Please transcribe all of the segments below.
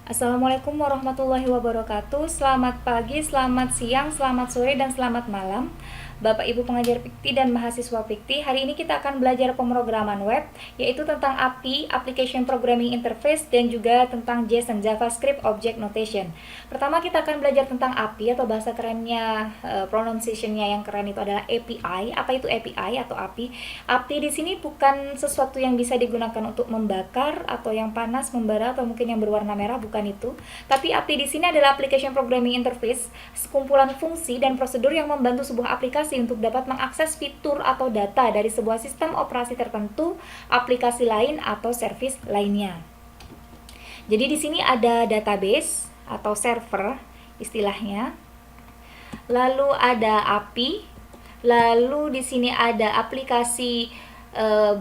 Assalamualaikum warahmatullahi wabarakatuh. Selamat pagi, selamat siang, selamat sore, dan selamat malam Bapak Ibu pengajar Fikti dan mahasiswa Fikti. Hari ini kita akan belajar pemrograman web, yaitu tentang API, Application Programming Interface, dan juga tentang JSON, JavaScript Object Notation. Pertama kita akan belajar tentang API atau bahasa kerennya, pronunciation-nya yang keren itu adalah API. Apa itu API atau API? API di sini bukan sesuatu yang bisa digunakan untuk membakar atau yang panas, membara, atau mungkin yang berwarna merah, bukan itu. Tapi API di sini adalah Application Programming Interface, sekumpulan fungsi dan prosedur yang membantu sebuah aplikasi untuk dapat mengakses fitur atau data dari sebuah sistem operasi tertentu, aplikasi lain atau service lainnya. Jadi di sini ada database atau server istilahnya. Lalu ada API, lalu di sini ada aplikasi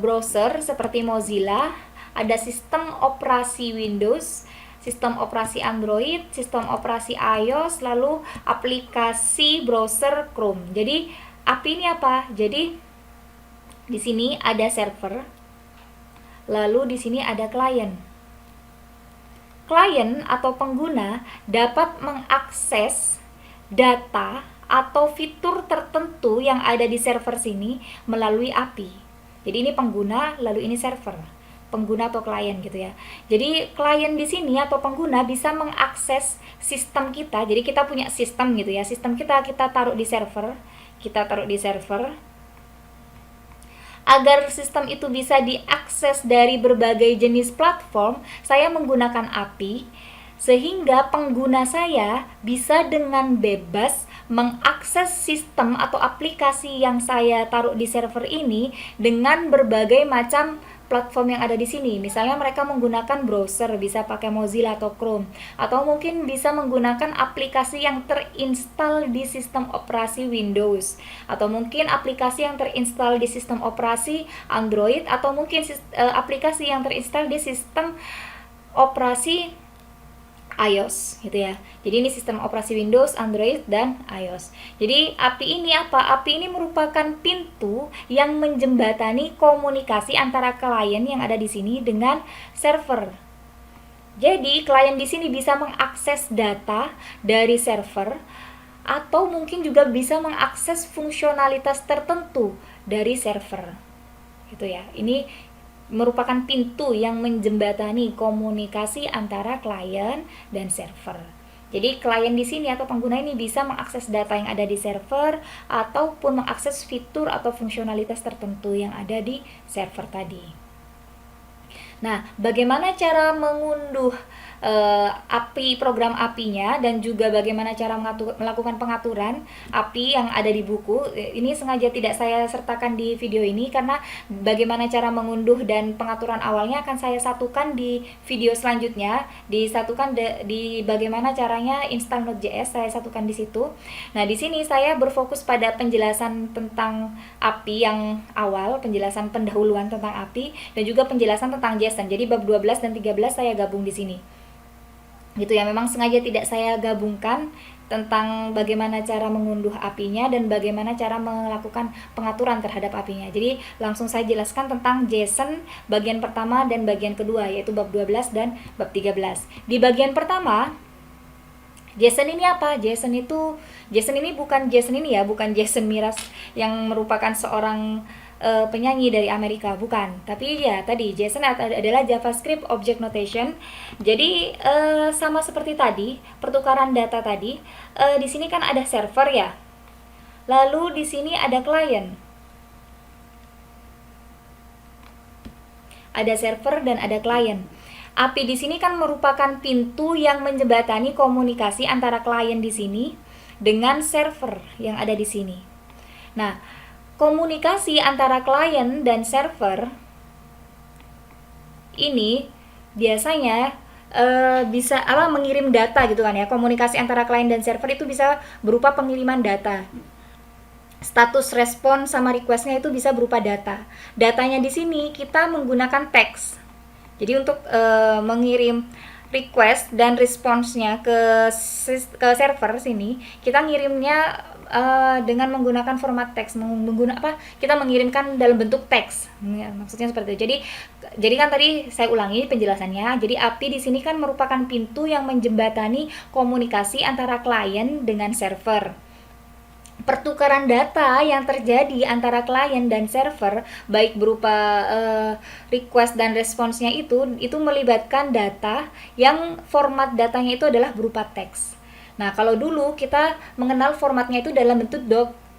browser seperti Mozilla, ada sistem operasi Windows, sistem operasi Android, sistem operasi iOS, lalu aplikasi browser Chrome. Jadi API ini apa? Jadi di sini ada server, lalu di sini ada klien. Klien atau pengguna dapat mengakses data atau fitur tertentu yang ada di server sini melalui API. Jadi ini pengguna, lalu ini server. Pengguna atau klien gitu ya. Jadi klien di sini atau pengguna bisa mengakses sistem kita. Jadi kita punya sistem gitu ya. Sistem kita taruh di server. Agar sistem itu bisa diakses dari berbagai jenis platform, saya menggunakan API sehingga pengguna saya bisa dengan bebas mengakses sistem atau aplikasi yang saya taruh di server ini dengan berbagai macam platform yang ada di sini. Misalnya mereka menggunakan browser, bisa pakai Mozilla atau Chrome, atau mungkin bisa menggunakan aplikasi yang terinstall di sistem operasi Windows, atau mungkin aplikasi yang terinstall di sistem operasi Android, atau mungkin aplikasi yang terinstall di sistem operasi iOS gitu ya. Jadi ini sistem operasi Windows, Android, dan iOS. Jadi API ini apa? API ini merupakan pintu yang menjembatani komunikasi antara klien yang ada di sini dengan server. Jadi klien di sini bisa mengakses data dari server atau mungkin juga bisa mengakses fungsionalitas tertentu dari server. Gitu ya. Ini merupakan pintu yang menjembatani komunikasi antara klien dan server. Jadi klien di sini atau pengguna ini bisa mengakses data yang ada di server ataupun mengakses fitur atau fungsionalitas tertentu yang ada di server tadi. Nah, bagaimana cara mengunduh API, program API-nya, dan juga bagaimana cara melakukan pengaturan API yang ada di buku. Ini sengaja tidak saya sertakan di video ini karena bagaimana cara mengunduh dan pengaturan awalnya akan saya satukan di video selanjutnya. Disatukan di bagaimana caranya install Node.js, saya satukan di situ. Nah, di sini saya berfokus pada penjelasan tentang API yang awal, penjelasan pendahuluan tentang API, dan juga penjelasan tentang JSON. Jadi bab 12 dan 13 saya gabung di sini. Gitu ya, memang sengaja tidak saya gabungkan tentang bagaimana cara mengunduh API-nya dan bagaimana cara melakukan pengaturan terhadap API-nya. Jadi langsung saya jelaskan tentang JSON bagian pertama dan bagian kedua, yaitu bab 12 dan bab 13. Di bagian pertama, JSON ini apa? JSON ini bukan JSON ini ya, bukan Jason Mraz yang merupakan seorang penyanyi dari Amerika, bukan. Tapi ya tadi JSON adalah JavaScript Object Notation. Jadi sama seperti tadi, pertukaran data tadi, di sini kan ada server ya. Lalu di sini ada klien. Ada server dan ada klien. API di sini kan merupakan pintu yang menjembatani komunikasi antara klien di sini dengan server yang ada di sini. Nah, komunikasi antara klien dan server ini biasanya bisa mengirim data gitu kan ya. Komunikasi antara klien dan server itu bisa berupa pengiriman data. Status respon sama requestnya itu bisa berupa data. Datanya di sini kita menggunakan teks. Jadi untuk mengirim request dan responsnya ke server sini, kita ngirimnya dengan menggunakan format teks, kita mengirimkan dalam bentuk teks, maksudnya seperti itu. Jadi kan tadi saya ulangi penjelasannya. Jadi API di sini kan merupakan pintu yang menjembatani komunikasi antara klien dengan server. Pertukaran data yang terjadi antara klien dan server, baik berupa request dan responsnya itu melibatkan data yang format datanya itu adalah berupa teks. Nah, kalau dulu kita mengenal formatnya itu dalam bentuk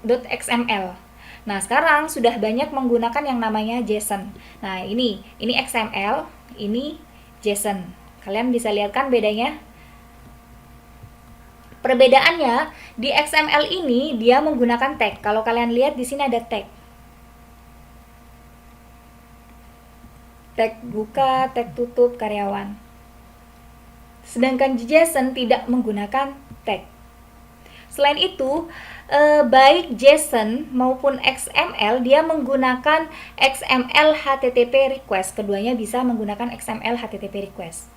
.xml. Nah, sekarang sudah banyak menggunakan yang namanya JSON. Nah, ini XML, ini JSON. Kalian bisa lihat kan bedanya? Perbedaannya di XML ini dia menggunakan tag. Kalau kalian lihat di sini ada tag. Tag buka, tag tutup karyawan. Sedangkan di JSON tidak menggunakan tag. Selain itu, baik JSON maupun XML dia menggunakan XML HTTP request. Keduanya bisa menggunakan XML HTTP request.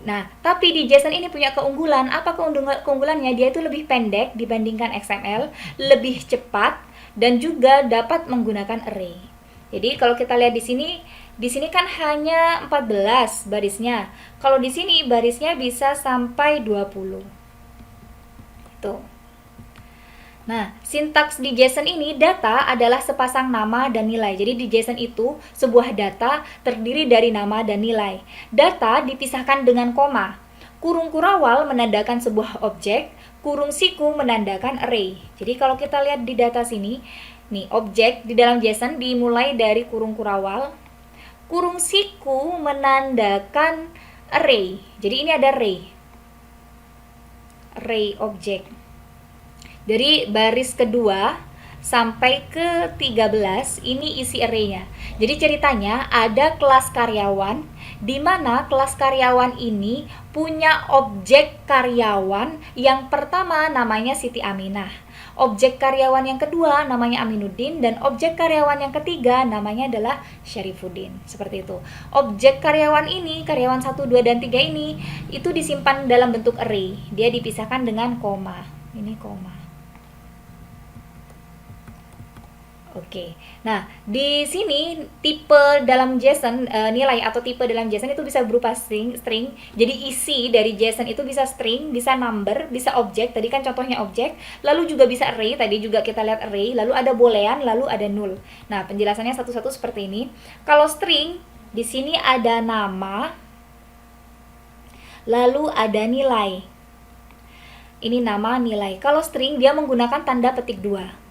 Nah, tapi di JSON ini punya keunggulan. Apa keunggulannya? Dia itu lebih pendek dibandingkan XML, lebih cepat, dan juga dapat menggunakan array. Jadi kalau kita lihat di sini kan hanya 14 barisnya. Kalau di sini barisnya bisa sampai 20. Tuh. Nah, sintaks di JSON ini data adalah sepasang nama dan nilai. Jadi di JSON itu sebuah data terdiri dari nama dan nilai. Data dipisahkan dengan koma. Kurung kurawal menandakan sebuah objek, kurung siku menandakan array. Jadi kalau kita lihat di data sini, nih objek di dalam JSON dimulai dari kurung kurawal. Kurung siku menandakan array. Jadi ini ada array objek. Dari baris kedua sampai ke 13 ini isi array-nya. Jadi ceritanya ada kelas karyawan di mana kelas karyawan ini punya objek karyawan yang pertama namanya Siti Aminah. Objek karyawan yang kedua namanya Aminuddin dan objek karyawan yang ketiga namanya adalah Syarifuddin. Seperti itu. Objek karyawan ini, karyawan 1, 2 dan 3 ini itu disimpan dalam bentuk array. Dia dipisahkan dengan koma. Ini koma. Oke, nah di sini tipe dalam JSON, nilai atau tipe dalam JSON itu bisa berupa string. Jadi isi dari JSON itu bisa string, bisa number, bisa objek. Tadi kan contohnya objek. Lalu juga bisa array. Tadi juga kita lihat array. Lalu ada boolean, lalu ada null. Nah penjelasannya satu-satu seperti ini. Kalau string di sini ada nama, lalu ada nilai. Ini nama, nilai. Kalau string dia menggunakan tanda petik 2.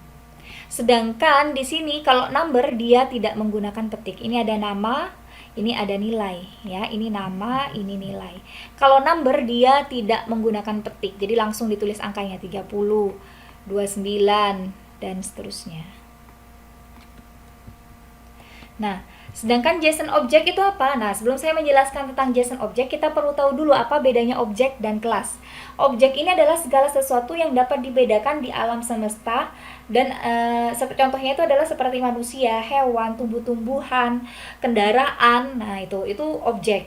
Sedangkan di sini kalau number dia tidak menggunakan petik. Ini ada nama, ini ada nilai, ya. Ini nama, ini nilai. Kalau number dia tidak menggunakan petik. Jadi langsung ditulis angkanya 30, 29 dan seterusnya. Nah, sedangkan JSON object itu apa? Nah, sebelum saya menjelaskan tentang JSON object, kita perlu tahu dulu apa bedanya objek dan kelas. Objek ini adalah segala sesuatu yang dapat dibedakan di alam semesta dan contohnya itu adalah seperti manusia, hewan, tumbuh-tumbuhan, kendaraan. Nah, itu objek.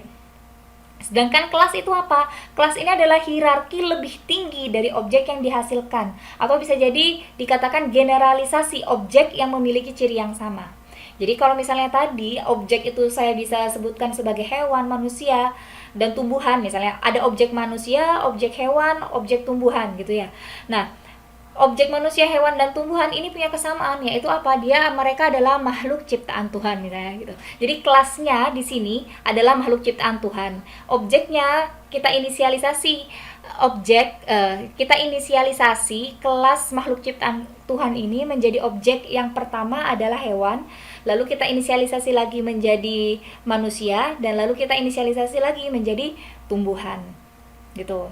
Sedangkan kelas itu apa? Kelas ini adalah hierarki lebih tinggi dari objek yang dihasilkan, atau bisa jadi dikatakan generalisasi objek yang memiliki ciri yang sama. Jadi kalau misalnya tadi objek itu saya bisa sebutkan sebagai hewan, manusia, dan tumbuhan. Misalnya ada objek manusia, objek hewan, objek tumbuhan gitu ya. Nah, objek manusia, hewan, dan tumbuhan ini punya kesamaan, yaitu apa? Mereka adalah makhluk ciptaan Tuhan misalnya gitu. Jadi kelasnya di sini adalah makhluk ciptaan Tuhan. Objeknya kita inisialisasi kelas makhluk ciptaan Tuhan ini menjadi objek yang pertama adalah hewan, lalu kita inisialisasi lagi menjadi manusia, dan lalu kita inisialisasi lagi menjadi tumbuhan gitu.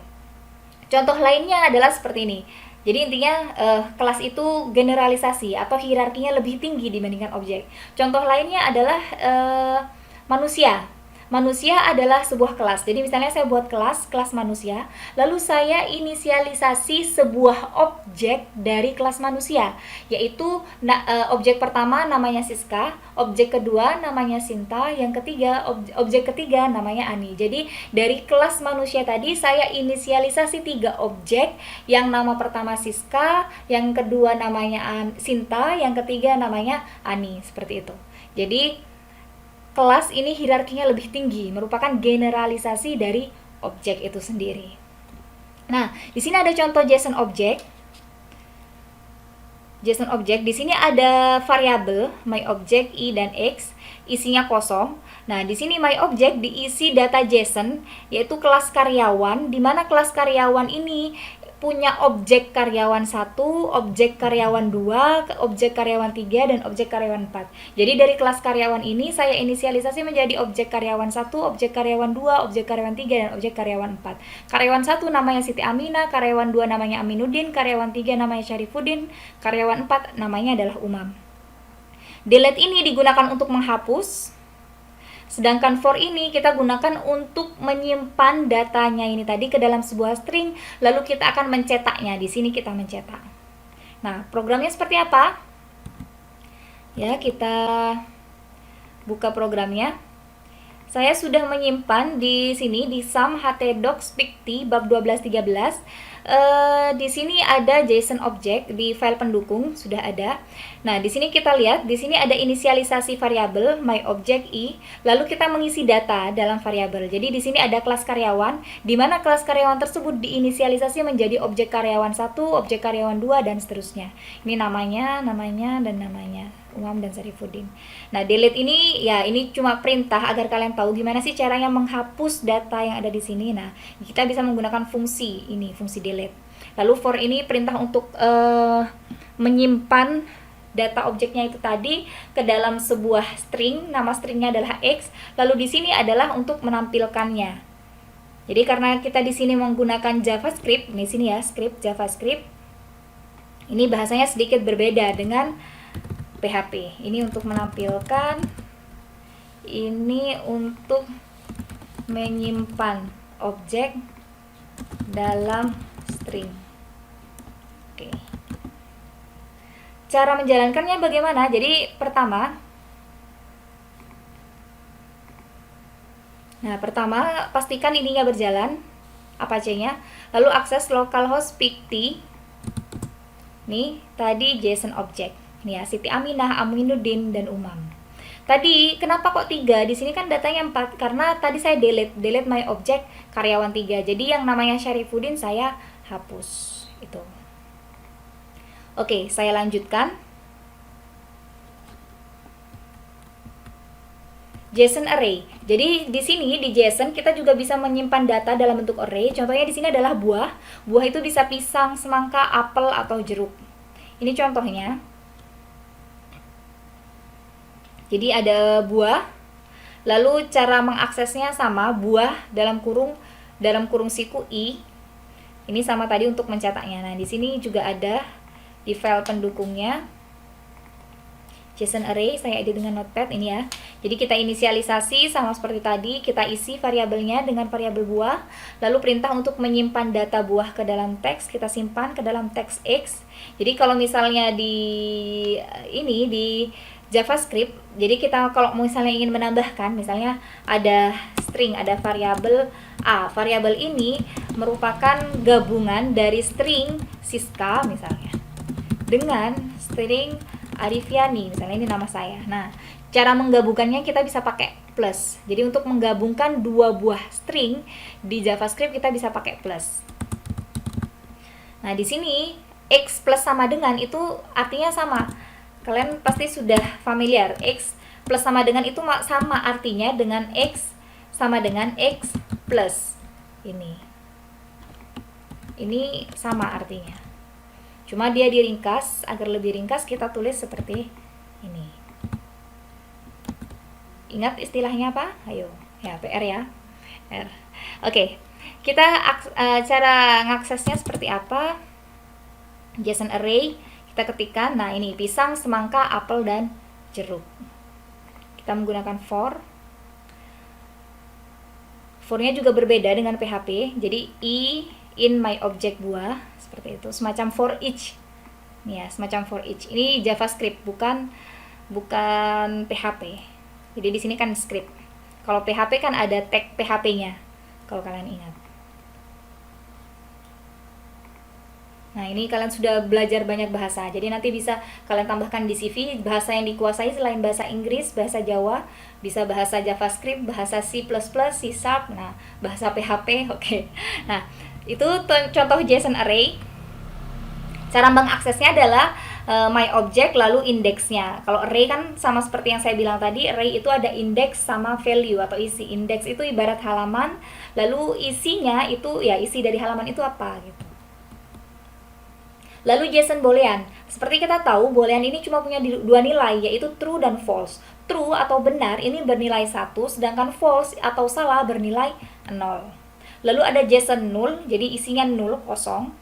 Contoh lainnya adalah seperti ini. Jadi intinya kelas itu generalisasi atau hierarkinya lebih tinggi dibandingkan objek. Contoh lainnya adalah manusia. Manusia adalah sebuah kelas. Jadi misalnya saya buat kelas manusia, lalu saya inisialisasi sebuah objek dari kelas manusia, yaitu objek pertama namanya Siska, objek kedua namanya Sinta, yang ketiga objek ketiga namanya Ani. Jadi dari kelas manusia tadi saya inisialisasi 3 objek, yang nama pertama Siska, yang kedua namanya Sinta, yang ketiga namanya Ani, seperti itu. Jadi kelas ini hierarkinya lebih tinggi, merupakan generalisasi dari objek itu sendiri. Nah, di sini ada contoh JSON object. JSON object di sini ada variabel my object i dan x, isinya kosong. Nah, di sini my object diisi data JSON, yaitu kelas karyawan, di mana kelas karyawan ini punya objek karyawan 1, objek karyawan 2, objek karyawan 3, dan objek karyawan 4. Jadi dari kelas karyawan ini saya inisialisasi menjadi objek karyawan 1, objek karyawan 2, objek karyawan 3, dan objek karyawan 4. Karyawan 1 namanya Siti Aminah, karyawan 2 namanya Aminuddin, karyawan 3 namanya Syarifuddin, karyawan 4 namanya adalah Umam. Delete ini digunakan untuk menghapus, sedangkan for ini kita gunakan untuk menyimpan datanya ini tadi ke dalam sebuah string, lalu kita akan mencetaknya. Di sini kita mencetak. Nah, programnya seperti apa? Ya, kita buka programnya. Saya sudah menyimpan di sini di sum htdocs pict bab 12-13. Di sini ada JSON object di file pendukung sudah ada. Nah, di sini kita lihat, di sini ada inisialisasi variabel my object i, lalu kita mengisi data dalam variabel. Jadi di sini ada kelas karyawan, di mana kelas karyawan tersebut diinisialisasi menjadi objek karyawan 1, objek karyawan 2, dan seterusnya. Ini namanya, dan namanya Umam dan Syarifuddin. Nah, delete ini ya ini cuma perintah agar kalian tahu gimana sih caranya menghapus data yang ada di sini. Nah, kita bisa menggunakan fungsi ini, fungsi delete. Lalu for ini perintah untuk menyimpan data objeknya itu tadi ke dalam sebuah string, nama stringnya adalah x. Lalu di sini adalah untuk menampilkannya. Jadi karena kita di sini menggunakan JavaScript, di sini ya script JavaScript. Ini bahasanya sedikit berbeda dengan PHP. Ini untuk menampilkan, ini untuk menyimpan objek dalam string. Oke. Cara menjalankannya bagaimana? Jadi pertama pastikan ininya berjalan, Apache-nya. Lalu akses localhost pict. Nih, tadi JSON object. Nih ya, Siti Aminah, Aminuddin, dan Umam. Tadi kenapa kok 3? Di sini kan datanya 4 karena tadi saya delete my object karyawan 3. Jadi yang namanya Syarifuddin saya hapus itu. Oke, saya lanjutkan. JSON array. Jadi di sini di JSON kita juga bisa menyimpan data dalam bentuk array. Contohnya di sini adalah buah. Buah itu bisa pisang, semangka, apel, atau jeruk. Ini contohnya. Jadi ada buah, lalu cara mengaksesnya sama, buah dalam kurung siku i. Ini sama tadi untuk mencetaknya. Nah, di sini juga ada di file pendukungnya JSON array, saya edit dengan notepad ini ya. Jadi kita inisialisasi sama seperti tadi, kita isi variabelnya dengan variabel buah, lalu perintah untuk menyimpan data buah ke dalam teks, kita simpan ke dalam teks x. Jadi kalau misalnya di JavaScript, jadi kita kalau misalnya ingin menambahkan, misalnya ada string, ada variabel a. Variabel ini merupakan gabungan dari string Siska misalnya dengan string Arifiani, misalnya ini nama saya. Nah, cara menggabungkannya kita bisa pakai plus. Jadi untuk menggabungkan 2 buah string di JavaScript kita bisa pakai plus. Nah, di sini x plus sama dengan itu artinya sama. Kalian pasti sudah familiar. X plus sama dengan itu sama artinya dengan x sama dengan x plus ini. Ini sama artinya. Cuma dia diringkas, agar lebih ringkas kita tulis seperti ini. Ingat istilahnya apa? Ayo, ya PR ya. R. Oke, kita cara ngaksesnya seperti apa? JSON array kita ketikkan. Nah, ini pisang, semangka, apel, dan jeruk. Kita menggunakan for. For-nya juga berbeda dengan PHP. Jadi in my object buah seperti itu, semacam for each. Nih ya, semacam for each. Ini JavaScript, bukan PHP. Jadi di sini kan script. Kalau PHP kan ada tag PHP-nya. Kalau kalian ingat. Nah, ini kalian sudah belajar banyak bahasa. Jadi nanti bisa kalian tambahkan di CV bahasa yang dikuasai selain bahasa Inggris, bahasa Jawa, bisa bahasa JavaScript, bahasa C++, C#, nah, bahasa PHP, oke. Nah, itu contoh JSON array. Cara mengaksesnya adalah my object lalu indeksnya. Kalau array kan sama seperti yang saya bilang tadi, array itu ada indeks sama value atau isi. Indeks itu ibarat halaman, lalu isinya itu ya isi dari halaman itu apa gitu. Lalu JSON boolean. Seperti kita tahu, boolean ini cuma punya dua nilai, yaitu true dan false. True atau benar ini bernilai 1, sedangkan false atau salah bernilai 0. Lalu ada JSON null, jadi isinya 0, kosong.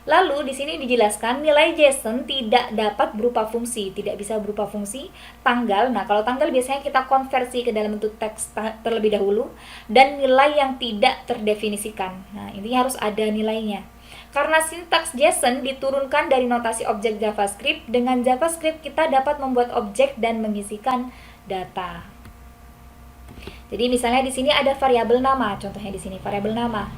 Lalu di sini dijelaskan nilai JSON tidak dapat berupa fungsi, tidak bisa berupa fungsi, tanggal. Nah, kalau tanggal biasanya kita konversi ke dalam bentuk teks terlebih dahulu, dan nilai yang tidak terdefinisikan. Nah, ini harus ada nilainya. Karena sintaks JSON diturunkan dari notasi objek JavaScript, dengan JavaScript kita dapat membuat objek dan mengisikan data. Jadi misalnya di sini ada variabel nama, contohnya di sini variabel nama.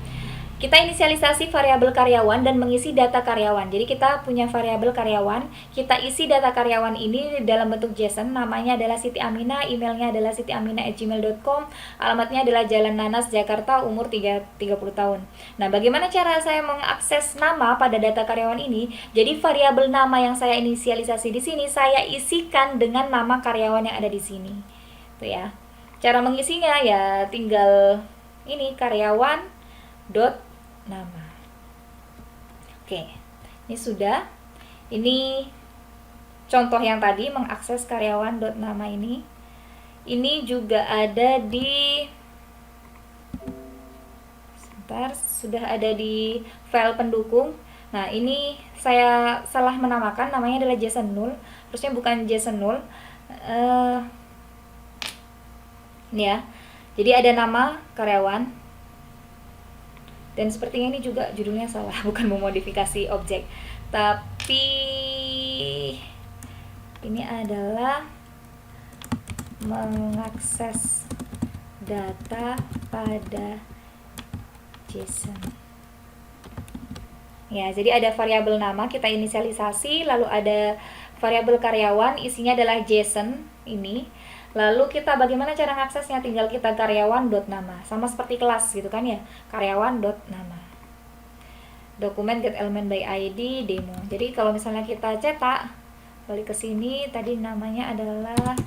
Kita inisialisasi variabel karyawan dan mengisi data karyawan. Jadi kita punya variabel karyawan, kita isi data karyawan ini dalam bentuk JSON. Namanya adalah Siti Aminah, emailnya adalah sitiaminah@gmail.com, alamatnya adalah Jalan Nanas, Jakarta, umur 30 tahun. Nah, bagaimana cara saya mengakses nama pada data karyawan ini? Jadi variabel nama yang saya inisialisasi di sini saya isikan dengan nama karyawan yang ada di sini. Tuh ya. Cara mengisinya ya tinggal ini karyawan dot nama. Oke, ini sudah. Ini contoh yang tadi mengakses karyawan dot nama ini. Ini juga ada di sudah ada di file pendukung. Nah, ini saya salah menamakan, namanya adalah JSON null. Harusnya bukan JSON null. Ini ya. Jadi ada nama karyawan. Dan sepertinya ini juga judulnya salah, bukan memodifikasi objek, tapi ini adalah mengakses data pada JSON. Ya, jadi ada variabel nama kita inisialisasi, lalu ada variabel karyawan, isinya adalah JSON ini. Lalu kita bagaimana cara mengaksesnya? Tinggal kita karyawan.nama, sama seperti kelas gitu kan ya, karyawan.nama. Dokumen get element by ID demo. Jadi kalau misalnya kita cetak, balik ke sini, tadi namanya adalah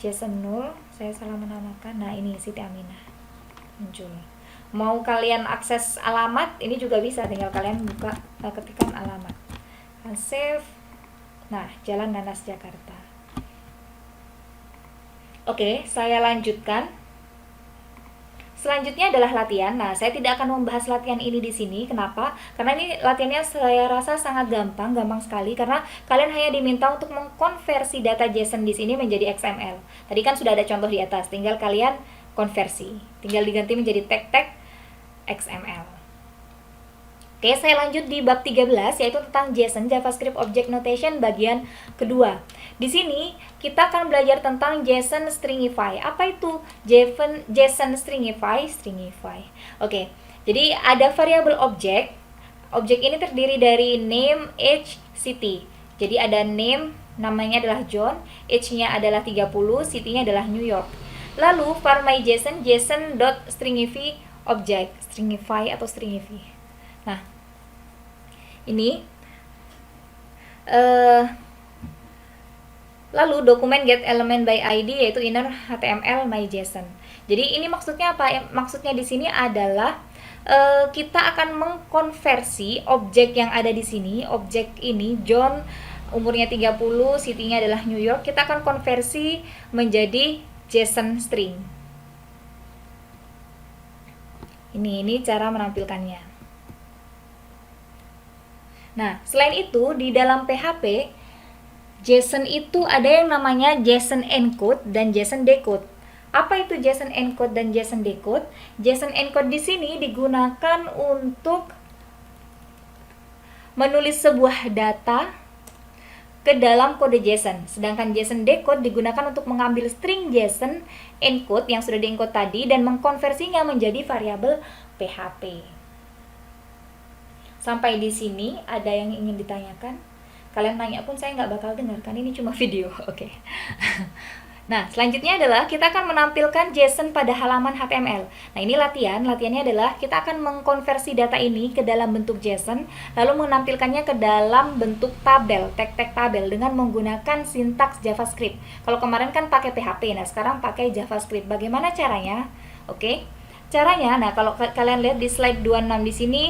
JSON null, saya salah menamakan. Nah, ini Siti Aminah muncul. Mau kalian akses alamat, ini juga bisa, tinggal kalian buka, ketikkan alamat. Save. Nah, Jalan Nanas, Jakarta. Oke, saya lanjutkan. Selanjutnya adalah latihan. Nah, saya tidak akan membahas latihan ini di sini. Kenapa? Karena ini latihannya saya rasa sangat gampang sekali. Karena kalian hanya diminta untuk mengkonversi data JSON di sini menjadi XML. Tadi kan sudah ada contoh di atas. Tinggal kalian konversi. Tinggal diganti menjadi tag-tag XML. Oke, saya lanjut di bab 13, yaitu tentang JSON, JavaScript Object Notation bagian kedua. Di sini kita akan belajar tentang JSON Stringify. Apa itu JSON Stringify? Oke, jadi ada variabel objek. Objek ini terdiri dari name, age, city. Jadi ada name, namanya adalah John, age-nya adalah 30, city-nya adalah New York. Lalu var my JSON, JSON.stringify object, stringify atau stringify. Nah, ini lalu dokumen get element by ID, yaitu inner HTML my JSON. Jadi ini maksudnya apa? Maksudnya di sini adalah kita akan mengkonversi objek yang ada di sini. Objek ini John, umurnya 30, city-nya adalah New York. Kita akan konversi menjadi JSON string. Ini cara menampilkannya. Nah, selain itu di dalam PHP JSON itu ada yang namanya JSON encode dan JSON decode. Apa itu JSON encode dan JSON decode? JSON encode di sini digunakan untuk menulis sebuah data ke dalam kode JSON. Sedangkan JSON decode digunakan untuk mengambil string JSON encode yang sudah di-encode tadi dan mengkonversinya menjadi variabel PHP. Sampai di sini ada yang ingin ditanyakan? Kalian nanya pun saya nggak bakal dengar, kan ini cuma video. Oke. Nah, selanjutnya adalah kita akan menampilkan JSON pada halaman HTML. Nah, ini latihannya adalah kita akan mengkonversi data ini ke dalam bentuk JSON, lalu menampilkannya ke dalam bentuk tabel, tag-tag tabel dengan menggunakan sintaks JavaScript. Kalau kemarin kan pakai PHP, nah sekarang pakai JavaScript. Bagaimana caranya? Oke. Caranya, nah kalau kalian lihat di slide 26 di sini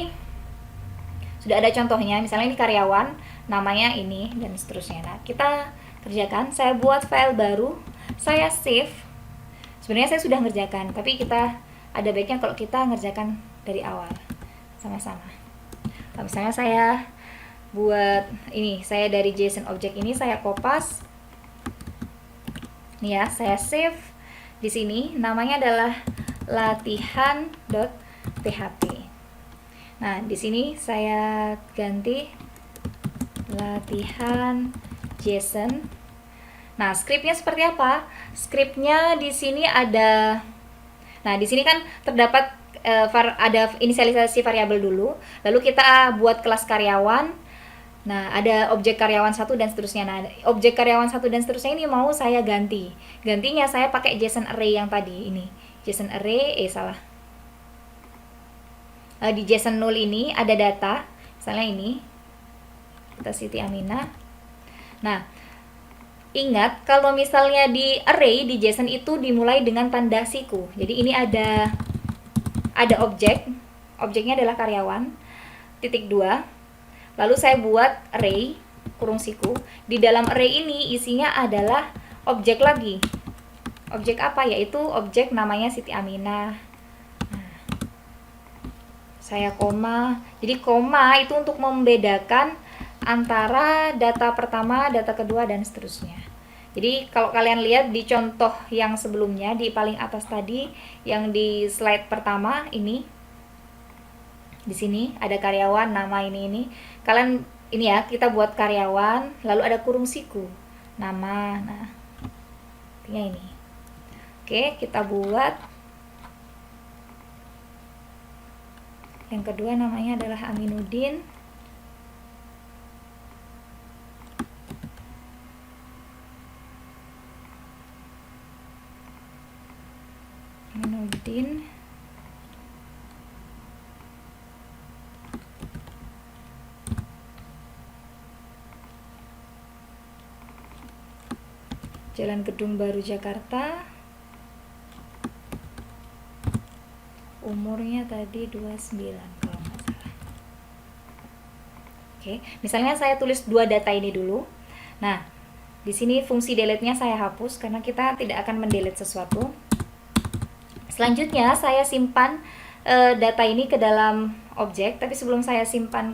sudah ada contohnya, misalnya ini karyawan, namanya ini dan seterusnya. Nah, kita kerjakan, saya buat file baru, saya save. Sebenarnya saya sudah ngerjakan, tapi kita ada baiknya kalau kita ngerjakan dari awal sama-sama. Nah, misalnya saya buat ini, saya dari JSON object ini saya kopas. Nih ya, saya save. Di sini namanya adalah latihan.php. Nah, di sini saya ganti latihan JSON. Nah, scriptnya seperti apa? Scriptnya di sini ada. Nah, di sini kan terdapat ada inisialisasi variabel dulu. Lalu kita buat kelas karyawan. Nah, ada objek karyawan 1 dan seterusnya. Nah, objek karyawan 1 dan seterusnya ini mau saya ganti. Gantinya saya pakai JSON array yang tadi ini. JSON array, di JSON null ini ada data, misalnya ini kita Siti Aminah. Nah, ingat kalau misalnya di array di JSON itu dimulai dengan tanda siku. Jadi ini ada objeknya adalah karyawan titik 2. Lalu saya buat array kurung siku. Di dalam array ini isinya adalah objek lagi. Objek apa? Yaitu objek namanya Siti Aminah. Saya koma. Jadi koma itu untuk membedakan antara data pertama, data kedua, dan seterusnya. Jadi kalau kalian lihat di contoh yang sebelumnya, di paling atas tadi, yang di slide pertama ini, di sini ada karyawan, nama ini. Kalian ini ya, kita buat karyawan, lalu ada kurung siku, nama. Nah, artinya ini. Oke, kita buat. Yang kedua namanya adalah Aminuddin. Aminuddin. Jalan Gedung Baru, Jakarta. Umurnya tadi 29 kalau nggak salah. Oke, misalnya saya tulis dua data ini dulu. Nah, di sini fungsi delete-nya saya hapus karena kita tidak akan mendelete sesuatu. Selanjutnya saya simpan data ini ke dalam objek, tapi sebelum saya simpan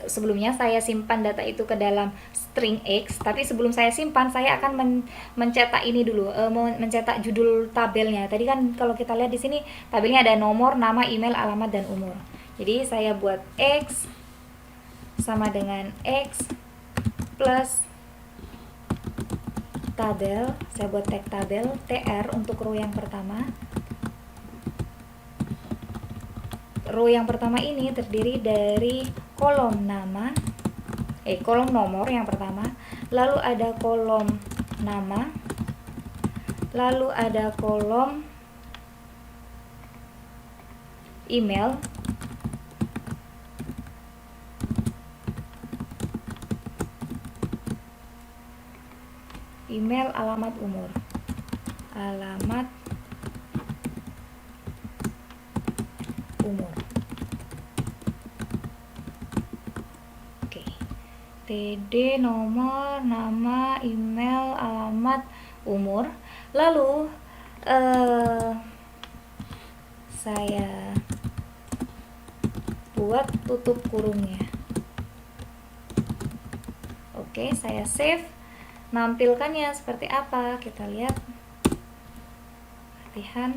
sebelumnya saya simpan data itu ke dalam string X, tapi sebelum saya simpan saya akan mencetak ini dulu, mencetak judul tabelnya. Tadi kan kalau kita lihat di sini tabelnya ada nomor, nama, email, alamat, dan umur. Jadi saya buat X sama dengan X plus tabel, saya buat tag tabel TR untuk row yang pertama. Row yang pertama ini terdiri dari kolom nama, kolom nomor yang pertama, lalu ada kolom nama, lalu ada kolom email, alamat, umur. Alamat, umur. Oke. TD, nomor, nama, email, alamat, umur. Lalu saya buat tutup kurungnya. Oke, saya save. Nampilkannya seperti apa? Kita lihat. latihan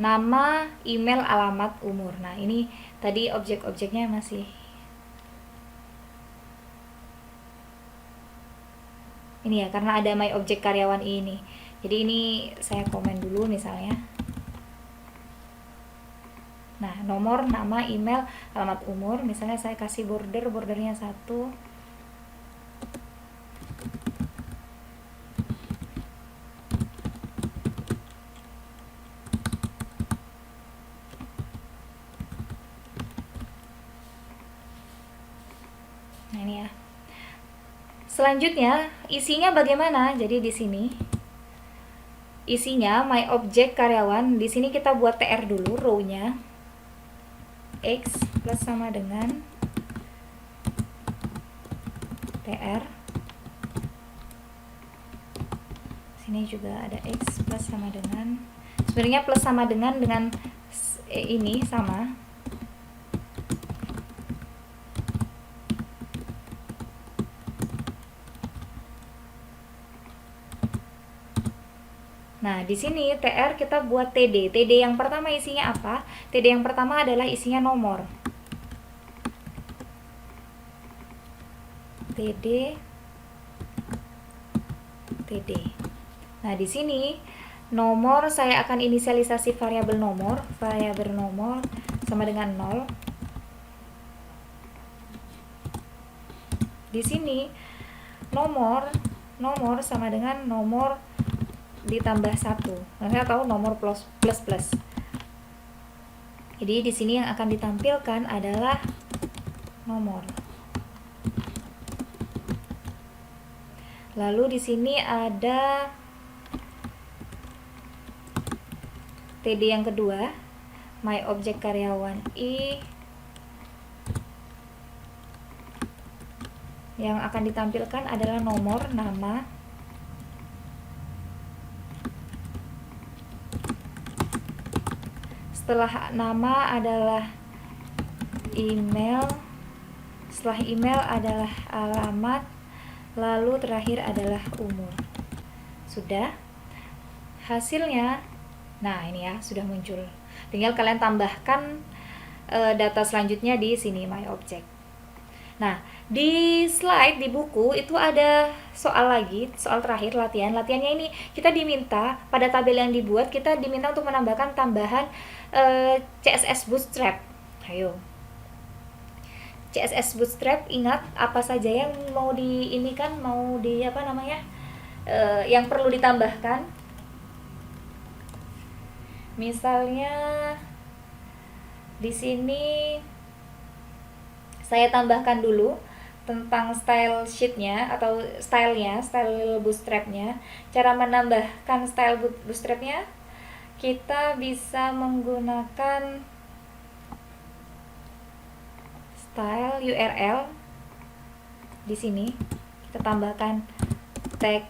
nama, email, alamat, umur. Nah, ini tadi objek-objeknya masih ini ya, karena ada my object karyawan ini. Jadi ini saya komen dulu misalnya. Nah, nomor, nama, email, alamat, umur. Misalnya saya kasih bordernya 1. Nah, ini ya. Selanjutnya, isinya bagaimana? Jadi di sini isinya my object karyawan. Di sini kita buat TR dulu, row-nya. X plus sama dengan TR. Sini juga ada X plus sama dengan, sebenarnya plus sama dengan ini sama. Nah, di sini TR kita buat TD. TD yang pertama isinya apa? TD yang pertama adalah isinya nomor. TD. Nah, di sini nomor saya akan inisialisasi variabel nomor sama dengan 0. Di sini nomor sama dengan nomor ditambah 1. Nah, saya tahu nomor plus. Jadi di sini yang akan ditampilkan adalah nomor. Lalu di sini ada TD yang kedua, my object karyawan I, yang akan ditampilkan adalah nomor, nama, setelah nama adalah email, setelah email adalah alamat, lalu terakhir adalah umur. Sudah. Hasilnya, nah ini ya, sudah muncul. Tinggal kalian tambahkan data selanjutnya di sini my object. Nah, di slide di buku itu ada soal lagi, soal terakhir latihan. Latihannya ini kita diminta pada tabel yang dibuat, kita diminta untuk menambahkan tambahan CSS Bootstrap. Ayo. CSS Bootstrap, ingat apa saja yang mau yang perlu ditambahkan. Misalnya di sini saya tambahkan dulu tentang style sheetnya atau style bootstrapnya. Cara menambahkan style bootstrapnya, kita bisa menggunakan style URL. Di sini kita tambahkan tag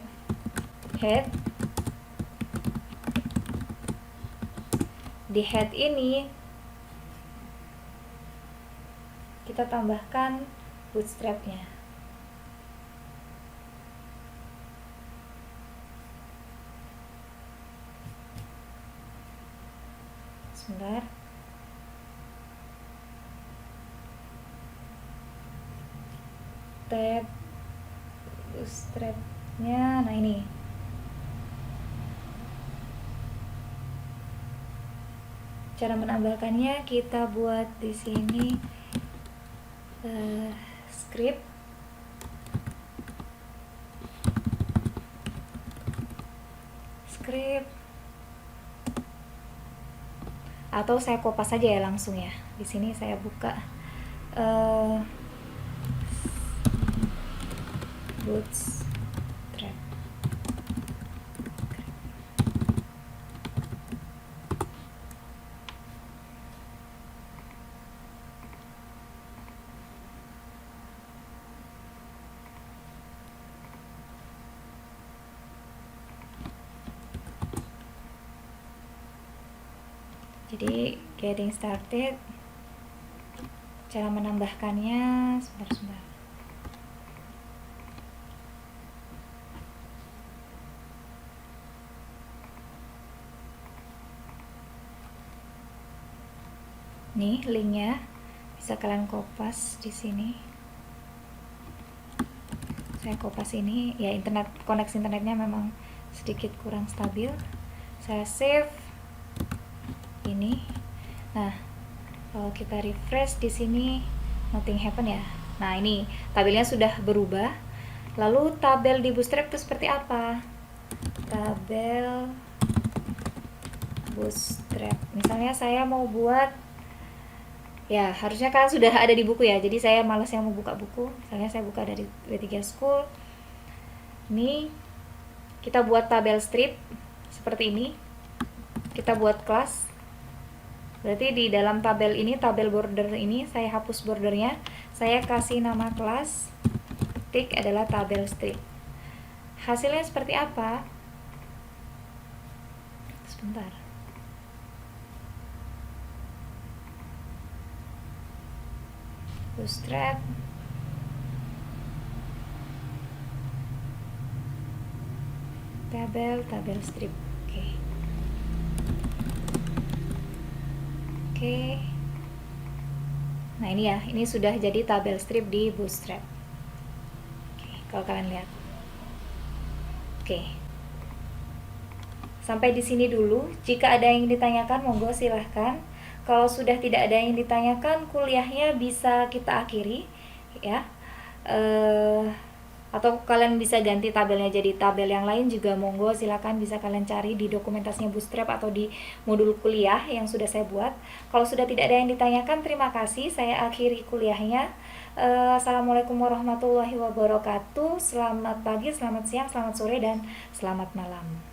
head. Di head ini kita tambahkan bootstrapnya. Sebentar. Tab bootstrapnya, nah ini. Cara menambahkannya kita buat di sini script atau saya kopas saja ya langsung ya. Di sini saya buka bootstrap. Jadi getting started, cara menambahkannya sebentar. Nih linknya, bisa kalian kopas di sini. Saya kopas ini, ya koneksi internetnya memang sedikit kurang stabil. Saya save ini. Nah, kalau kita refresh di sini, nothing happen ya. Nah, ini tabelnya sudah berubah. Lalu tabel di Bootstrap itu seperti apa? Tabel Bootstrap. Misalnya saya mau buat, ya harusnya kan sudah ada di buku ya, jadi saya malas yang mau buka buku. Misalnya saya buka dari W3 School. Ini kita buat tabel strip seperti ini. Kita buat kelas. Berarti di dalam tabel ini, tabel border ini, saya hapus bordernya. Saya kasih nama kelas, ketik adalah tabel strip. Hasilnya seperti apa? Sebentar. Bootstrap. Tabel strip. Oke. Nah, ini ya, ini sudah jadi tabel strip di Bootstrap. Oke, kalau kalian lihat. Oke. Sampai di sini dulu. Jika ada yang ditanyakan, monggo silahkan. Kalau sudah tidak ada yang ditanyakan, kuliahnya bisa kita akhiri, ya. Atau kalian bisa ganti tabelnya jadi tabel yang lain juga, monggo silakan, bisa kalian cari di dokumentasinya Bootstrap atau di modul kuliah yang sudah saya buat. Kalau sudah tidak ada yang ditanyakan, terima kasih, saya akhiri kuliahnya. Assalamualaikum warahmatullahi wabarakatuh. Selamat pagi, selamat siang, selamat sore, dan selamat malam.